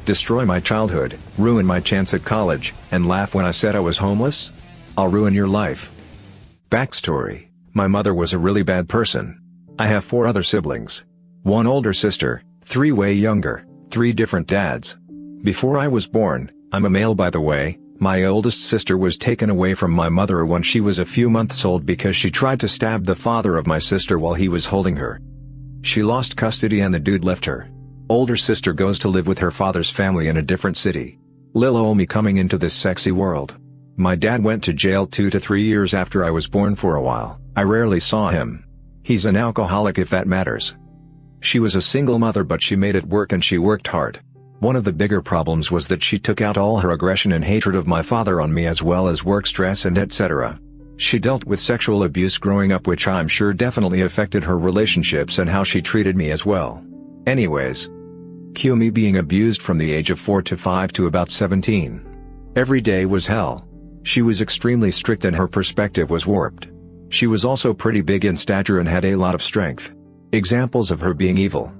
Destroy my childhood, ruin my chance at college, and laugh when I said I was homeless? I'll ruin your life. Backstory: my mother was a really bad person. I have 4 other siblings. 1 older sister, 3 way younger, 3 different dads. Before I was born, I'm a male by the way, my oldest sister was taken away from my mother when she was a few months old because she tried to stab the father of my sister while he was holding her. She lost custody and the dude left her. Older sister goes to live with her father's family in a different city. Lil me coming into this sexy world. My dad went to jail 2 to 3 years after I was born for a while. I rarely saw him. He's an alcoholic if that matters. She was a single mother but she made it work and she worked hard. One of the bigger problems was that she took out all her aggression and hatred of my father on me as well as work stress and etc. She dealt with sexual abuse growing up which I'm sure definitely affected her relationships and how she treated me as well. Anyways. Cue me being abused from the age of 4 to 5 to about 17. Every day was hell. She was extremely strict and her perspective was warped. She was also pretty big in stature and had a lot of strength. Examples of her being evil.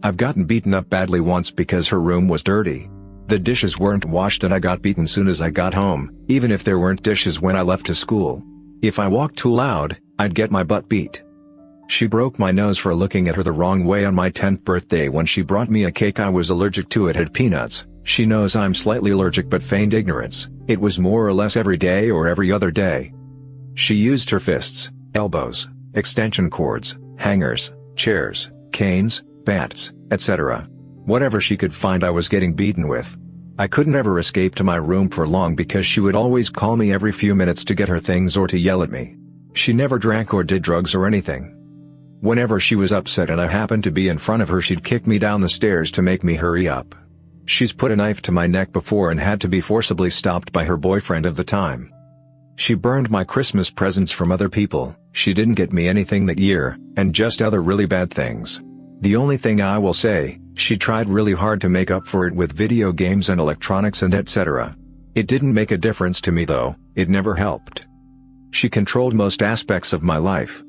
I've gotten beaten up badly once because her room was dirty. The dishes weren't washed and I got beaten soon as I got home, even if there weren't dishes when I left to school. If I walked too loud, I'd get my butt beat. She broke my nose for looking at her the wrong way on my 10th birthday when she brought me a cake I was allergic to. It had peanuts. She knows I'm slightly allergic but feigned ignorance. It was more or less every day or every other day. She used her fists, elbows, extension cords, hangers, chairs, canes, bats, etc. Whatever she could find I was getting beaten with. I couldn't ever escape to my room for long because she would always call me every few minutes to get her things or to yell at me. She never drank or did drugs or anything. Whenever she was upset and I happened to be in front of her, she'd kick me down the stairs to make me hurry up. She's put a knife to my neck before and had to be forcibly stopped by her boyfriend of the time. She burned my Christmas presents from other people. She didn't get me anything that year, and just other really bad things. The only thing I will say, she tried really hard to make up for it with video games and electronics and etc. It didn't make a difference to me though, it never helped. She controlled most aspects of my life.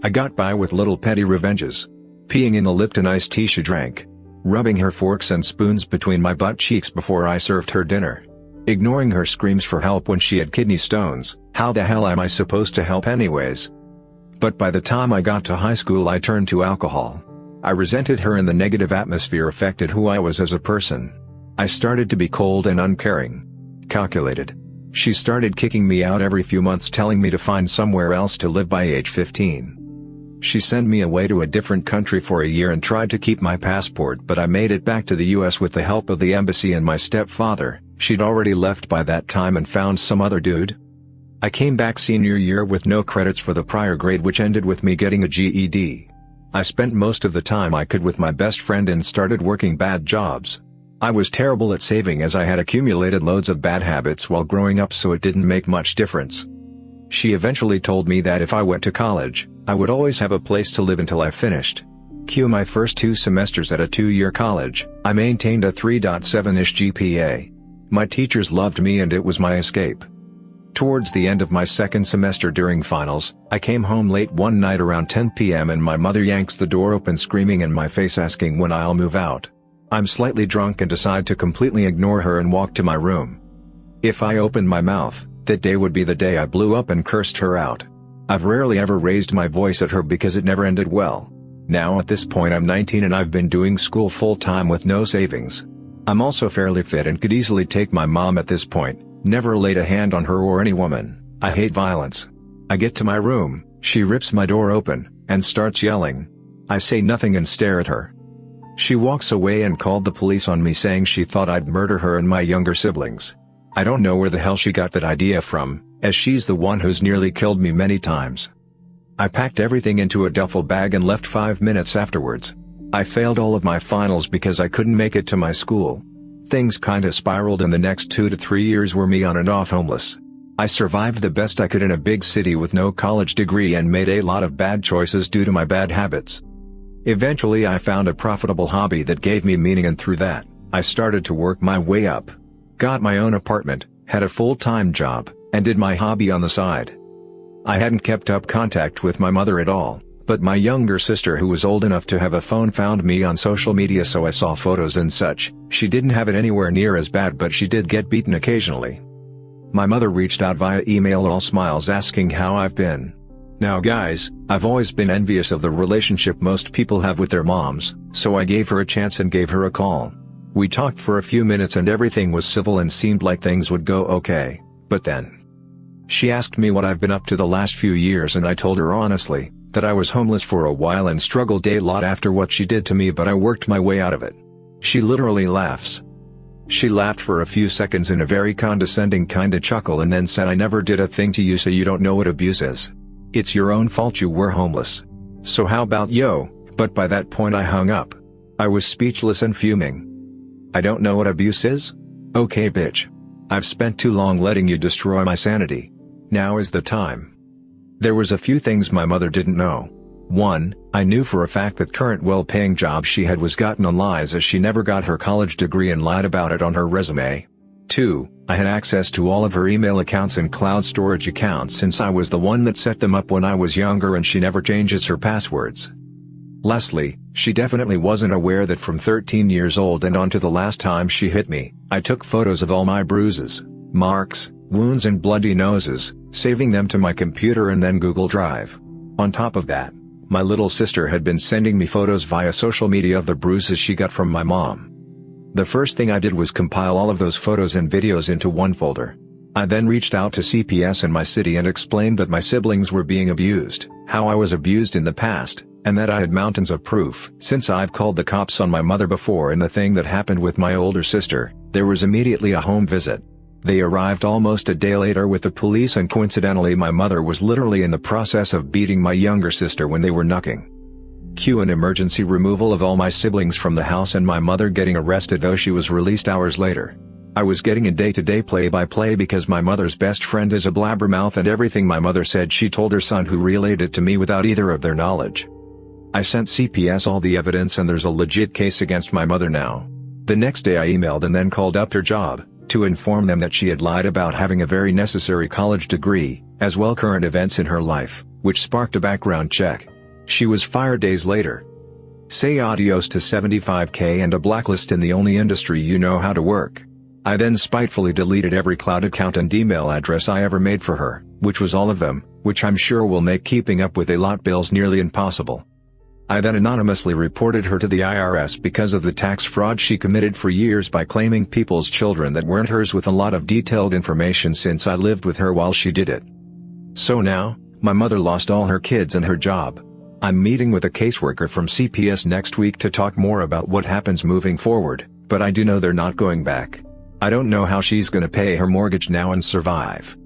I got by with little petty revenges. Peeing in the Lipton iced tea she drank. Rubbing her forks and spoons between my butt cheeks before I served her dinner. Ignoring her screams for help when she had kidney stones. How the hell am I supposed to help anyways? But by the time I got to high school I turned to alcohol. I resented her and the negative atmosphere affected who I was as a person. I started to be cold and uncaring. Calculated. She started kicking me out every few months, telling me to find somewhere else to live by age 15. She sent me away to a different country for a year and tried to keep my passport, but I made it back to the US with the help of the embassy and my stepfather. She'd already left by that time and found some other dude. I came back senior year with no credits for the prior grade, which ended with me getting a GED. I spent most of the time I could with my best friend and started working bad jobs. I was terrible at saving as I had accumulated loads of bad habits while growing up, so it didn't make much difference. She eventually told me that if I went to college, I would always have a place to live until I finished. Cue my first 2 semesters at a 2-year college, I maintained a 3.7-ish GPA. My teachers loved me and it was my escape. Towards the end of my second semester during finals, I came home late one night around 10 p.m. and my mother yanks the door open screaming in my face asking when I'll move out. I'm slightly drunk and decide to completely ignore her and walk to my room. If I opened my mouth, that day would be the day I blew up and cursed her out. I've rarely ever raised my voice at her because it never ended well. Now at this point I'm 19 and I've been doing school full time with no savings. I'm also fairly fit and could easily take my mom at this point, never laid a hand on her or any woman. I hate violence. I get to my room, she rips my door open, and starts yelling. I say nothing and stare at her. She walks away and called the police on me saying she thought I'd murder her and my younger siblings. I don't know where the hell she got that idea from, as she's the one who's nearly killed me many times. I packed everything into a duffel bag and left 5 minutes afterwards. I failed all of my finals because I couldn't make it to my school. Things kinda spiraled and the next 2 to 3 years were me on and off homeless. I survived the best I could in a big city with no college degree and made a lot of bad choices due to my bad habits. Eventually I found a profitable hobby that gave me meaning, and through that, I started to work my way up. Got my own apartment, had a full-time job, and did my hobby on the side. I hadn't kept up contact with my mother at all, But my younger sister, who was old enough to have a phone, found me on social media, so I saw photos and such. She didn't have it anywhere near as bad, but she did get beaten occasionally. My mother reached out via email, all smiles, asking how I've been. Now guys, I've always been envious of the relationship most people have with their moms, so I gave her a chance and gave her a call. We talked for a few minutes and everything was civil and seemed like things would go okay, but then she asked me what I've been up to the last few years, and I told her honestly that I was homeless for a while and struggled a lot after what she did to me, but I worked my way out of it. She literally laughs. She laughed for a few seconds in a very condescending kinda chuckle and then said, "I never did a thing to you, so you don't know what abuse is. It's your own fault you were homeless. So how about yo?" But by that point I hung up. I was speechless and fuming. I don't know what abuse is? Okay bitch. I've spent too long letting you destroy my sanity. Now is the time. There was a few things my mother didn't know. 1. I knew for a fact that current well-paying job she had was gotten on lies, as she never got her college degree and lied about it on her resume. 2. I had access to all of her email accounts and cloud storage accounts, since I was the one that set them up when I was younger, and she never changes her passwords. Lastly, she definitely wasn't aware that from 13 years old and on to the last time she hit me, I took photos of all my bruises, marks, wounds and bloody noses, saving them to my computer and then Google Drive. On top of that, my little sister had been sending me photos via social media of the bruises she got from my mom. The first thing I did was compile all of those photos and videos into one folder. I then reached out to CPS in my city and explained that my siblings were being abused, how I was abused in the past, and that I had mountains of proof. Since I've called the cops on my mother before and the thing that happened with my older sister, there was immediately a home visit. They arrived almost a day later with the police, and coincidentally my mother was literally in the process of beating my younger sister when they were knocking. Cue an emergency removal of all my siblings from the house and my mother getting arrested, though she was released hours later. I was getting a day-to-day play-by-play because my mother's best friend is a blabbermouth, and everything my mother said she told her son, who relayed it to me without either of their knowledge. I sent CPS all the evidence and there's a legit case against my mother now. The next day I emailed and then called up her job to inform them that she had lied about having a very necessary college degree, as well current events in her life, which sparked a background check. She was fired days later. Say adios to $75K and a blacklist in the only industry you know how to work. I then spitefully deleted every cloud account and email address I ever made for her, which was all of them, which I'm sure will make keeping up with a lot bills nearly impossible. I then anonymously reported her to the IRS because of the tax fraud she committed for years by claiming people's children that weren't hers, with a lot of detailed information since I lived with her while she did it. So now, my mother lost all her kids and her job. I'm meeting with a caseworker from CPS next week to talk more about what happens moving forward, but I do know they're not going back. I don't know how she's gonna pay her mortgage now and survive.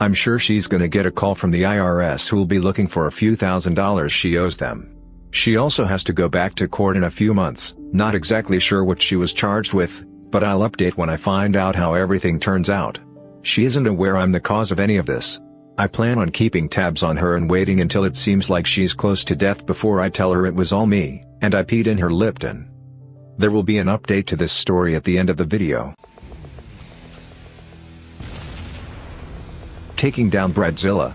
I'm sure she's gonna get a call from the IRS who'll be looking for a few $1,000s she owes them. She also has to go back to court in a few months, not exactly sure what she was charged with, but I'll update when I find out how everything turns out. She isn't aware I'm the cause of any of this. I plan on keeping tabs on her and waiting until it seems like she's close to death before I tell her it was all me, and I peed in her Lipton. There will be an update to this story at the end of the video. Taking down Bridezilla.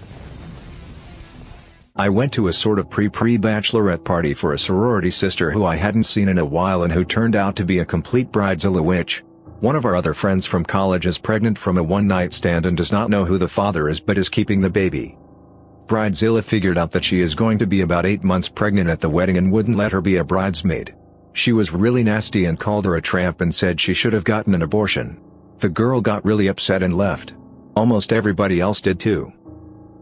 I went to a sort of pre-bachelorette party for a sorority sister who I hadn't seen in a while and who turned out to be a complete bridezilla witch. One of our other friends from college is pregnant from a one-night stand and does not know who the father is but is keeping the baby. Bridezilla figured out that she is going to be about 8 months pregnant at the wedding and wouldn't let her be a bridesmaid. She was really nasty and called her a tramp and said she should have gotten an abortion. The girl got really upset and left. Almost everybody else did too.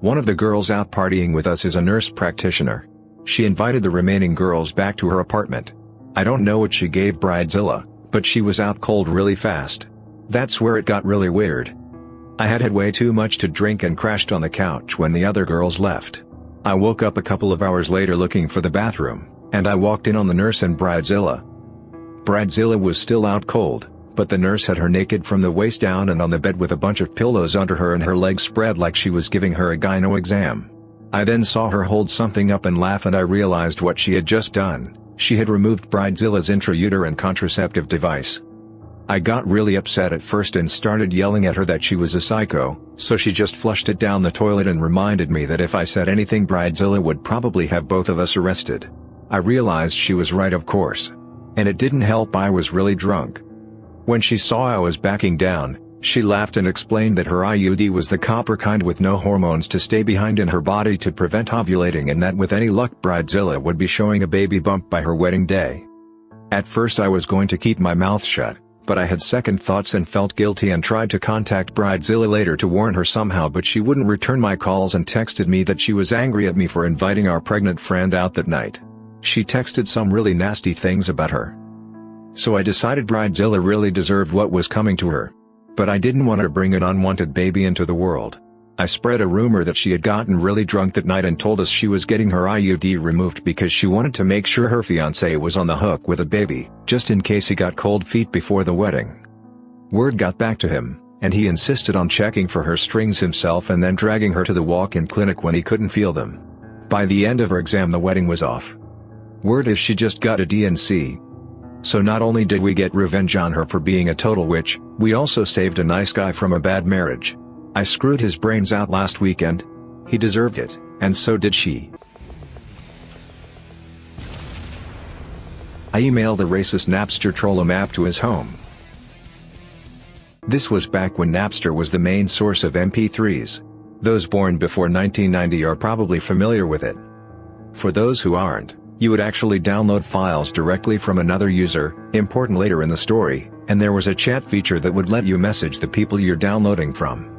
One of the girls out partying with us is a nurse practitioner. She invited the remaining girls back to her apartment. I don't know what she gave Bridezilla, but she was out cold really fast. That's where it got really weird. I had had way too much to drink and crashed on the couch when the other girls left. I woke up a couple of hours later looking for the bathroom, and I walked in on the nurse and Bridezilla. Bridezilla was still out cold, but the nurse had her naked from the waist down and on the bed with a bunch of pillows under her and her legs spread like she was giving her a gyno exam. I then saw her hold something up and laugh, and I realized what she had just done. She had removed Bridezilla's intrauterine contraceptive device. I got really upset at first and started yelling at her that she was a psycho, so she just flushed it down the toilet and reminded me that if I said anything Bridezilla would probably have both of us arrested. I realized she was right, of course. And it didn't help, I was really drunk. When she saw I was backing down, she laughed and explained that her IUD was the copper kind with no hormones to stay behind in her body to prevent ovulating, and that with any luck Bridezilla would be showing a baby bump by her wedding day. At first I was going to keep my mouth shut, but I had second thoughts and felt guilty and tried to contact Bridezilla later to warn her somehow, but she wouldn't return my calls and texted me that she was angry at me for inviting our pregnant friend out that night. She texted some really nasty things about her. So I decided Bridezilla really deserved what was coming to her. But I didn't want to bring an unwanted baby into the world. I spread a rumor that she had gotten really drunk that night and told us she was getting her IUD removed because she wanted to make sure her fiancé was on the hook with a baby, just in case he got cold feet before the wedding. Word got back to him, and he insisted on checking for her strings himself and then dragging her to the walk-in clinic when he couldn't feel them. By the end of her exam the wedding was off. Word is she just got a D&C. So not only did we get revenge on her for being a total witch, we also saved a nice guy from a bad marriage. I screwed his brains out last weekend. He deserved it, and so did she. I emailed the racist Napster troll a map to his home. This was back when Napster was the main source of MP3s. Those born before 1990 are probably familiar with it. For those who aren't, you would actually download files directly from another user, important later in the story, and there was a chat feature that would let you message the people you're downloading from.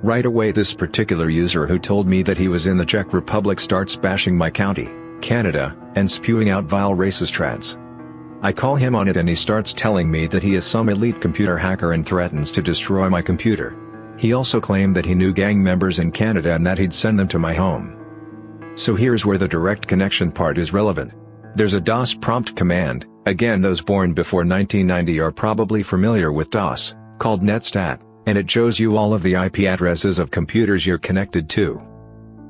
Right away this particular user who told me that he was in the Czech Republic starts bashing my county, Canada, and spewing out vile racist trads. I call him on it and he starts telling me that he is some elite computer hacker and threatens to destroy my computer. He also claimed that he knew gang members in Canada and that he'd send them to my home. So here's where the direct connection part is relevant. There's a DOS prompt command, again those born before 1990 are probably familiar with DOS, called netstat, and it shows you all of the IP addresses of computers you're connected to.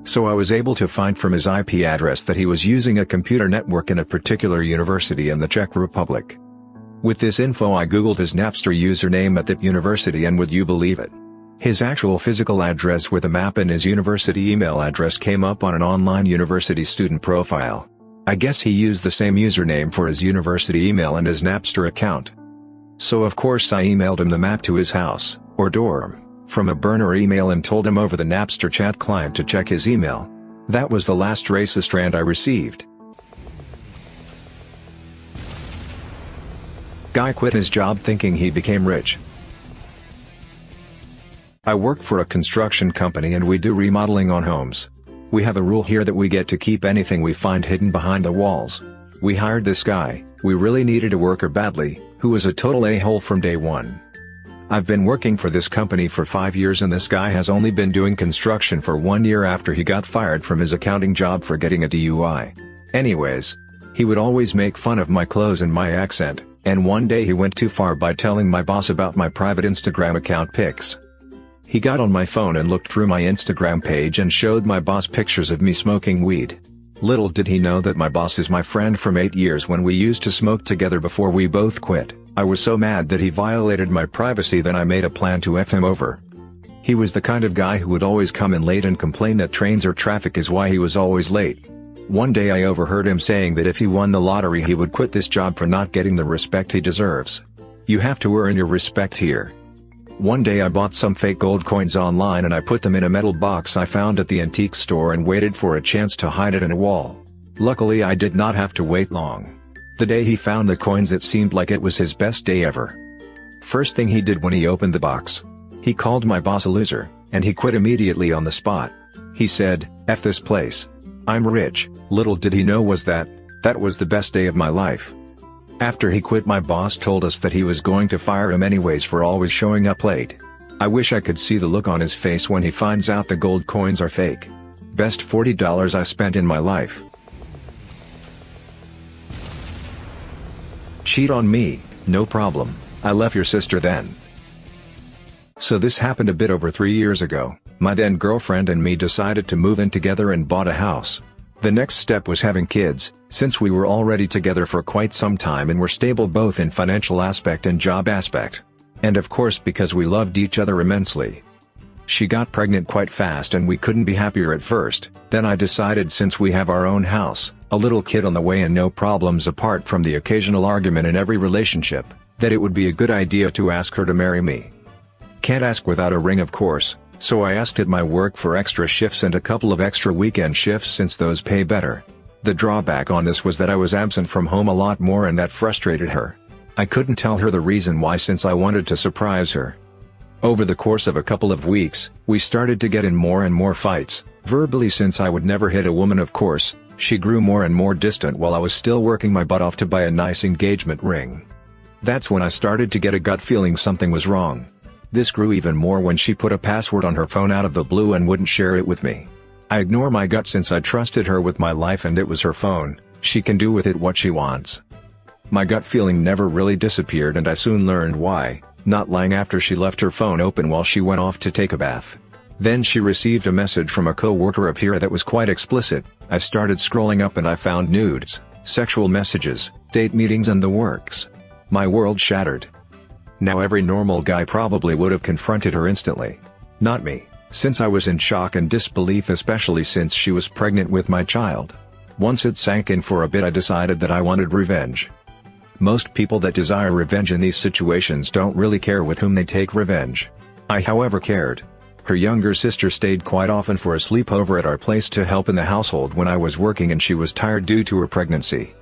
So I was able to find from his IP address that he was using a computer network in a particular university in the Czech Republic. With this info I googled his Napster username at that university and would you believe it? His actual physical address with a map and his university email address came up on an online university student profile. I guess he used the same username for his university email and his Napster account. So of course I emailed him the map to his house, or dorm, from a burner email and told him over the Napster chat client to check his email. That was the last racist rant I received. Guy quit his job thinking he became rich. I work for a construction company and we do remodeling on homes. We have a rule here that we get to keep anything we find hidden behind the walls. We hired this guy, we really needed a worker badly, who was a total a-hole from day one. I've been working for this company for 5 years and this guy has only been doing construction for 1 year after he got fired from his accounting job for getting a DUI. Anyways, he would always make fun of my clothes and my accent, and one day he went too far by telling my boss about my private Instagram account pics. He got on my phone and looked through my Instagram page and showed my boss pictures of me smoking weed. Little did he know that my boss is my friend from 8 years when we used to smoke together before we both quit. I was so mad that he violated my privacy that I made a plan to F him over. He was the kind of guy who would always come in late and complain that trains or traffic is why he was always late. One day I overheard him saying that if he won the lottery he would quit this job for not getting the respect he deserves. You have to earn your respect here. One day I bought some fake gold coins online and I put them in a metal box I found at the antique store and waited for a chance to hide it in a wall. Luckily I did not have to wait long. The day he found the coins it seemed like it was his best day ever. First thing he did when he opened the box. He called my boss a loser, and he quit immediately on the spot. He said, "F this place. I'm rich." Little did he know that was the best day of my life. After he quit my boss told us that he was going to fire him anyways for always showing up late. I wish I could see the look on his face when he finds out the gold coins are fake. Best $40 I spent in my life. Cheat on me, no problem, I left your sister then. So this happened a bit over 3 years ago. My then girlfriend and me decided to move in together and bought a house. The next step was having kids, since we were already together for quite some time and were stable both in financial aspect and job aspect. And of course because we loved each other immensely. She got pregnant quite fast and we couldn't be happier at first. Then I decided, since we have our own house, a little kid on the way and no problems apart from the occasional argument in every relationship, that it would be a good idea to ask her to marry me. Can't ask without a ring, of course, so I asked at my work for extra shifts and a couple of extra weekend shifts since those pay better. The drawback on this was that I was absent from home a lot more and that frustrated her. I couldn't tell her the reason why since I wanted to surprise her. Over the course of a couple of weeks, we started to get in more and more fights, verbally, since I would never hit a woman, of course. She grew more and more distant while I was still working my butt off to buy a nice engagement ring. That's when I started to get a gut feeling something was wrong. This grew even more when she put a password on her phone out of the blue and wouldn't share it with me. I ignore my gut since I trusted her with my life and it was her phone. She can do with it what she wants. My gut feeling never really disappeared and I soon learned why. Not lying, after she left her phone open while she went off to take a bath. Then she received a message from a co-worker of hers that was quite explicit. I started scrolling up and I found nudes, sexual messages, date meetings and the works. My world shattered. Now every normal guy probably would have confronted her instantly. Not me, since I was in shock and disbelief, especially since she was pregnant with my child. Once it sank in for a bit, I decided that I wanted revenge. Most people that desire revenge in these situations don't really care with whom they take revenge. I, however, cared. Her younger sister stayed quite often for a sleepover at our place to help in the household when I was working, and she was tired due to her pregnancy.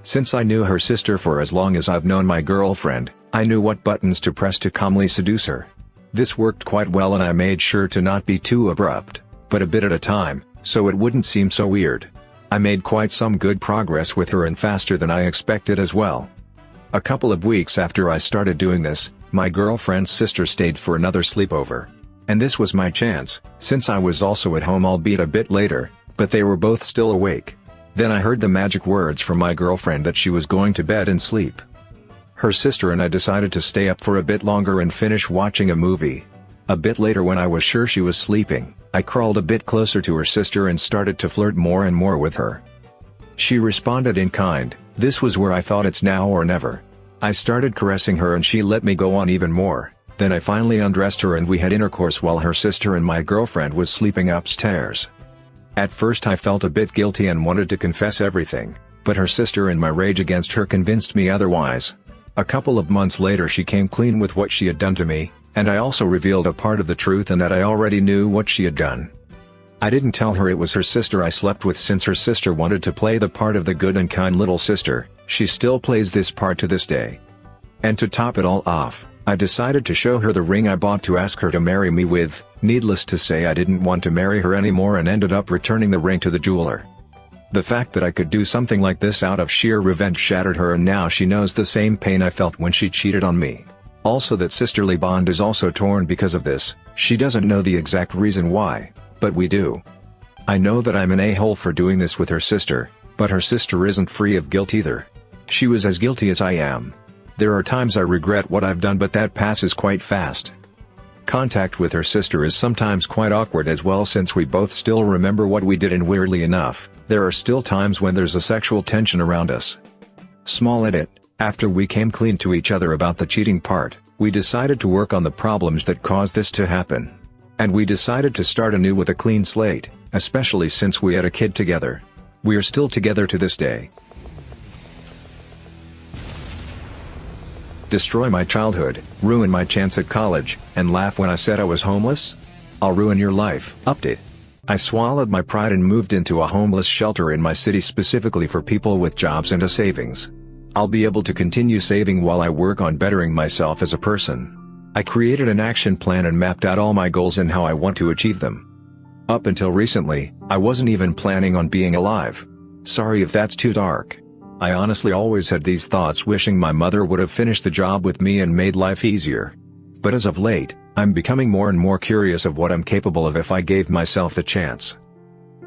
Since I knew her sister for as long as I've known my girlfriend, I knew what buttons to press to calmly seduce her. This worked quite well and I made sure to not be too abrupt, but a bit at a time, so it wouldn't seem so weird. I made quite some good progress with her and faster than I expected as well. A couple of weeks after I started doing this, my girlfriend's sister stayed for another sleepover. And this was my chance, since I was also at home, albeit a bit later, but they were both still awake. Then I heard the magic words from my girlfriend that she was going to bed and sleep. Her sister and I decided to stay up for a bit longer and finish watching a movie. A bit later, when I was sure she was sleeping, I crawled a bit closer to her sister and started to flirt more and more with her. She responded in kind. This was where I thought it's now or never. I started caressing her and she let me go on even more. Then I finally undressed her and we had intercourse while her sister and my girlfriend was sleeping upstairs. At first I felt a bit guilty and wanted to confess everything, but her sister and my rage against her convinced me otherwise. A couple of months later she came clean with what she had done to me, and I also revealed a part of the truth and that I already knew what she had done. I didn't tell her it was her sister I slept with, since her sister wanted to play the part of the good and kind little sister. She still plays this part to this day. And to top it all off, I decided to show her the ring I bought to ask her to marry me with. Needless to say, I didn't want to marry her anymore and ended up returning the ring to the jeweler. The fact that I could do something like this out of sheer revenge shattered her, and now she knows the same pain I felt when she cheated on me. Also, that sisterly bond is also torn because of this. She doesn't know the exact reason why, but we do. I know that I'm an a-hole for doing this with her sister, but her sister isn't free of guilt either. She was as guilty as I am. There are times I regret what I've done, but that passes quite fast. Contact with her sister is sometimes quite awkward as well, since we both still remember what we did, and weirdly enough, there are still times when there's a sexual tension around us. Small edit: after we came clean to each other about the cheating part, we decided to work on the problems that caused this to happen. And we decided to start anew with a clean slate, especially since we had a kid together. We are still together to this day. Destroy my childhood, ruin my chance at college, and laugh when I said I was homeless? I'll ruin your life. Update: I swallowed my pride and moved into a homeless shelter in my city specifically for people with jobs and a savings. I'll be able to continue saving while I work on bettering myself as a person. I created an action plan and mapped out all my goals and how I want to achieve them. Up until recently, I wasn't even planning on being alive. Sorry if that's too dark. I honestly always had these thoughts, wishing my mother would have finished the job with me and made life easier. But as of late, I'm becoming more and more curious of what I'm capable of if I gave myself the chance.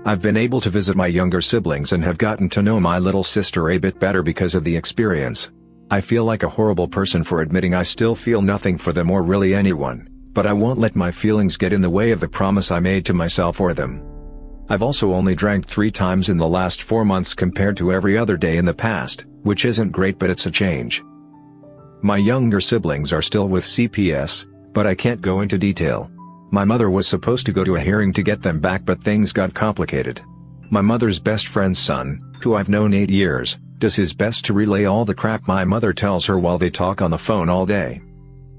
I've been able to visit my younger siblings and have gotten to know my little sister a bit better because of the experience. I feel like a horrible person for admitting I still feel nothing for them or really anyone, but I won't let my feelings get in the way of the promise I made to myself or them. I've also only drank 3 times in the last 4 months compared to every other day in the past, which isn't great, but it's a change. My younger siblings are still with CPS, but I can't go into detail. My mother was supposed to go to a hearing to get them back, but things got complicated. My mother's best friend's son, who I've known 8 years, does his best to relay all the crap my mother tells her while they talk on the phone all day.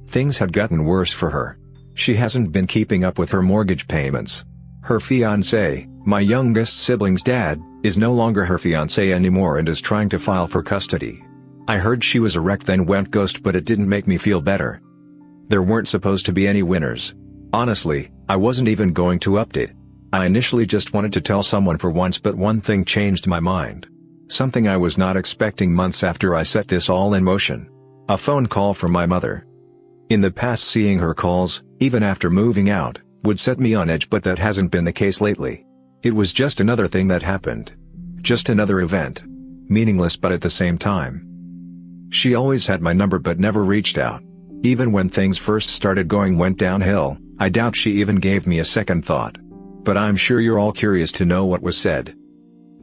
Things had gotten worse for her. She hasn't been keeping up with her mortgage payments. Her fiancé, my youngest sibling's dad, is no longer her fiancé anymore and is trying to file for custody. I heard she was a wreck then went ghost, but it didn't make me feel better. There weren't supposed to be any winners. Honestly, I wasn't even going to update. I initially just wanted to tell someone for once, but one thing changed my mind. Something I was not expecting months after I set this all in motion. A phone call from my mother. In the past, seeing her calls, even after moving out, would set me on edge, but that hasn't been the case lately. It was just another thing that happened. Just another event. Meaningless but at the same time. She always had my number but never reached out. Even when things first started went downhill, I doubt she even gave me a second thought. But I'm sure you're all curious to know what was said.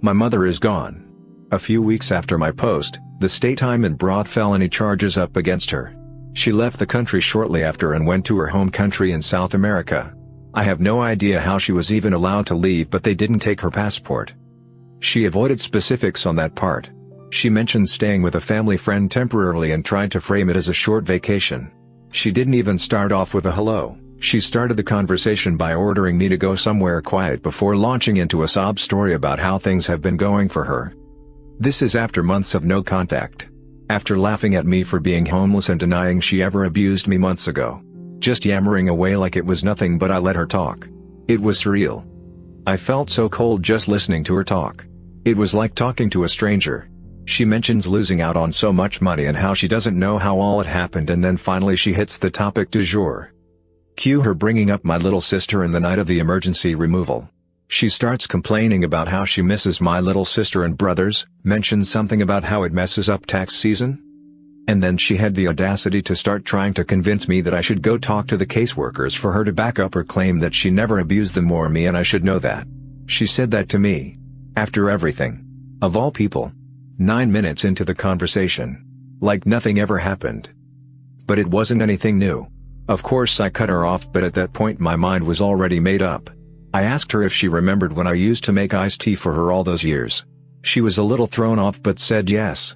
My mother is gone. A few weeks after my post, the state time and brought felony charges up against her. She left the country shortly after and went to her home country in South America. I have no idea how she was even allowed to leave, but they didn't take her passport. She avoided specifics on that part. She mentioned staying with a family friend temporarily and tried to frame it as a short vacation. She didn't even start off with a hello. She started the conversation by ordering me to go somewhere quiet before launching into a sob story about how things have been going for her. This is after months of no contact. After laughing at me for being homeless and denying she ever abused me months ago. Just yammering away like it was nothing, but I let her talk. It was surreal. I felt so cold just listening to her talk. It was like talking to a stranger. She mentions losing out on so much money and how she doesn't know how all it happened, and then finally she hits the topic du jour. Cue her bringing up my little sister in the night of the emergency removal. She starts complaining about how she misses my little sister and brothers, mentions something about how it messes up tax season. And then she had the audacity to start trying to convince me that I should go talk to the caseworkers for her to back up her claim that she never abused them or me, and I should know that. She said that to me. After everything. Of all people. 9 minutes into the conversation. Like nothing ever happened. But it wasn't anything new. Of course I cut her off, but at that point my mind was already made up. I asked her if she remembered when I used to make iced tea for her all those years. She was a little thrown off but said yes.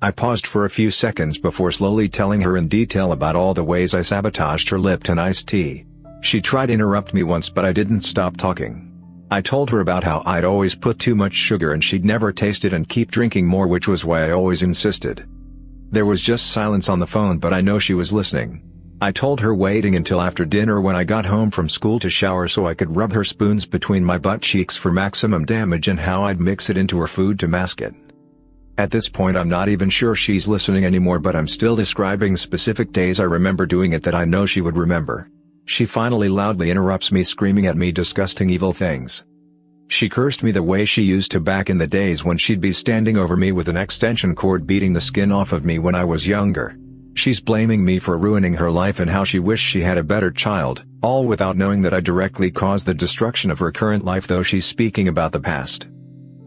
I paused for a few seconds before slowly telling her in detail about all the ways I sabotaged her Lipton iced tea. She tried to interrupt me once, but I didn't stop talking. I told her about how I'd always put too much sugar and she'd never taste it and keep drinking more, which was why I always insisted. There was just silence on the phone, but I know she was listening. I told her waiting until after dinner when I got home from school to shower so I could rub her spoons between my butt cheeks for maximum damage, and how I'd mix it into her food to mask it. At this point I'm not even sure she's listening anymore, but I'm still describing specific days I remember doing it that I know she would remember. She finally loudly interrupts me, screaming at me disgusting evil things. She cursed me the way she used to back in the days when she'd be standing over me with an extension cord beating the skin off of me when I was younger. She's blaming me for ruining her life and how she wished she had a better child, all without knowing that I directly caused the destruction of her current life, though she's speaking about the past.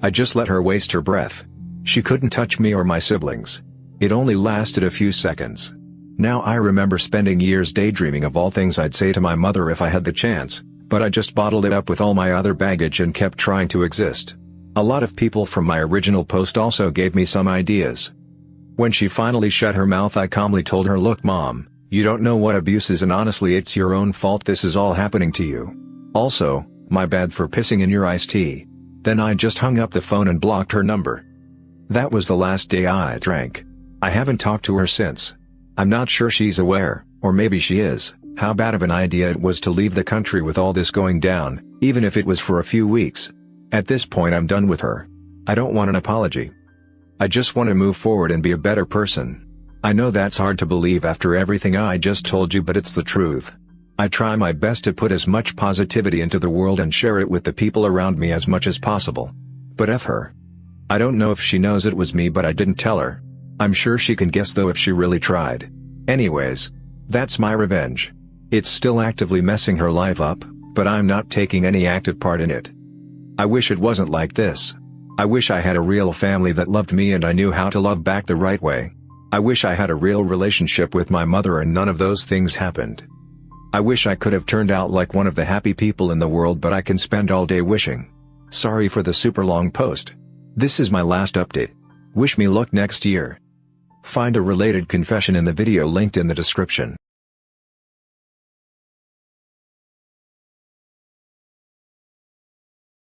I just let her waste her breath. She couldn't touch me or my siblings. It only lasted a few seconds. Now I remember spending years daydreaming of all things I'd say to my mother if I had the chance, but I just bottled it up with all my other baggage and kept trying to exist. A lot of people from my original post also gave me some ideas. When she finally shut her mouth, I calmly told her, "Look Mom, you don't know what abuse is, and honestly it's your own fault this is all happening to you. Also, my bad for pissing in your iced tea." Then I just hung up the phone and blocked her number. That was the last day I drank. I haven't talked to her since. I'm not sure she's aware, or maybe she is, how bad of an idea it was to leave the country with all this going down, even if it was for a few weeks. At this point I'm done with her. I don't want an apology. I just want to move forward and be a better person. I know that's hard to believe after everything I just told you, but it's the truth. I try my best to put as much positivity into the world and share it with the people around me as much as possible. But F her. I don't know if she knows it was me, but I didn't tell her. I'm sure she can guess though if she really tried. Anyways, that's my revenge. It's still actively messing her life up, but I'm not taking any active part in it. I wish it wasn't like this. I wish I had a real family that loved me and I knew how to love back the right way. I wish I had a real relationship with my mother and none of those things happened. I wish I could have turned out like one of the happy people in the world, but I can spend all day wishing. Sorry for the super long post. This is my last update. Wish me luck next year. Find a related confession in the video linked in the description.